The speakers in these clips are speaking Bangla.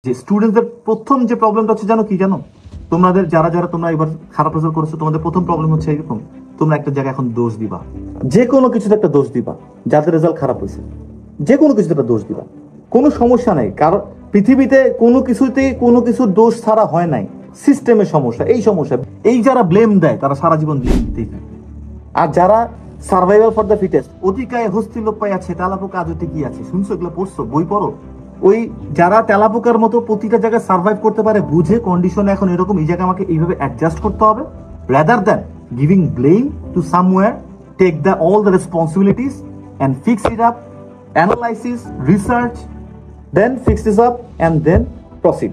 যে স্টুডেন্টদের প্রথম যে প্রবলেমটা হচ্ছে জানো কি জানো, তোমাদের যারা যারা তোমরা এবার খারাপ রেজাল্ট করেছো তোমাদের প্রথম প্রবলেম হচ্ছে এরকম, তোমরা একটা জায়গায় এখন দোষ দিবা, যে কোনো কিছুতে একটা দোষ দিবা। যাদের রেজাল্ট খারাপ হয়েছে যে কোনো কিছুতে একটা দোষ দিবা, কোনো সমস্যা নেই, কারণ পৃথিবীতে কোনো কিছুতেই কোনো কিছুর দোষ ছাড়া হয় নাই। সিস্টেমের সমস্যা, এই সমস্যা, এই যারা ব্লেম দেয় তারা সারা জীবন ব্লেম দিতেই থাকে। আর যারা সার্ভাইভাল ফর দ্য ফিটেস্ট, অতিকায় হস্তি লোপ পাই আছে তেলাপোকা আদতে কি আছে, শুনছো? এগুলো পড়ছো, বই পড়ো। ওই যারা তেলাপোকার মতো প্রতিটা জায়গায় সার্ভাইভ করতে পারে, বুঝে কন্ডিশনে এখন এরকম, এই জায়গায় আমাকে এইভাবে অ্যাডজাস্ট করতে হবে, rather than giving blame to somewhere, take the all the responsibilities and fix it up, analysis, research, then fix this up and then proceed.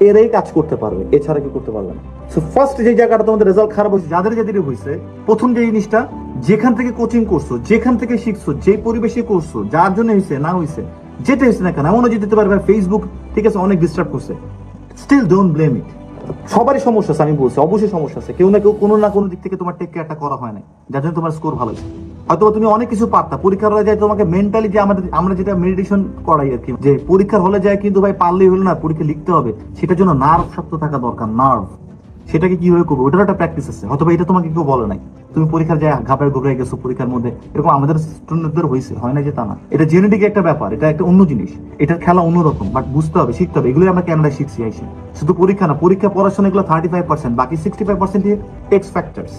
এরাই কাজ করতে পারবে, এছাড়া কি করতে পারবে না। সো ফার্স্ট যে জায়গাটা তোমাদের রেজাল্ট খারাপ হয়েছে, যাদের যাদের হয়েছে, প্রথম যে জিনিসটা, যেখান থেকে কোচিং করছো, যেখান থেকে শিখছো, যে পরিবেশে করছো, যার জন্য হয়েছে না হয়েছে, যেটা হয়েছে না কেন, এমনও যেতে পারবে ফেসবুক, ঠিক আছে, অনেক ডিস্টার্ব করছে, স্টিল ডোন্ট ব্লেম ইট। সবারই সমস্যা আছে, আমি বলছি অবশ্যই সমস্যা আছে, কেউ না কেউ কোনো না কোনো দিক থেকে তোমার টেক কেয়ারটা করা হয় না, যার জন্য তোমার স্কোর ভালো হয়েছে। হয়তো তুমি অনেক কিছু পারতা, পরীক্ষার হলে যায় তোমাকে মেন্টালি, যে আমরা যেটা মেডিটেশন করাই আর কি, যে পরীক্ষার হলে যায় কিন্তু ভাই পারলেই হলো না, পরীক্ষা লিখতে হবে, সেটার জন্য নার্ভ শক্ত থাকা দরকার, নার্ভ। সেটাকে কিভাবে করবো ওটার একটা প্র্যাকটিস আছে, হয়তো এটা তোমাকে কেউ বলে নাই, তুমি পরীক্ষার যায় ঘাপড়ে ঘুরে গেছো পরীক্ষার মধ্যে, এরকম আমাদের স্টুডেন্টদের হয়েছে, হয় না যে তা না, এটা জেনেটিক একটা ব্যাপার, এটা একটা অন্য জিনিস, এটার খেলা অন্যরকম, বাট বুঝতে হবে, শিখতে হবে, এগুলোই আমরা ক্যানাডায় শিখছি আইসে। শুধু পরীক্ষা না, পরীক্ষা পড়াশোনা এগুলো 35%, বাকি 65% এক্স ফ্যাক্টরস।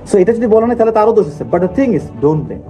সো এটা যদি বলা নাই তাহলে তারও দোষ আছে, but the thing is don't blame.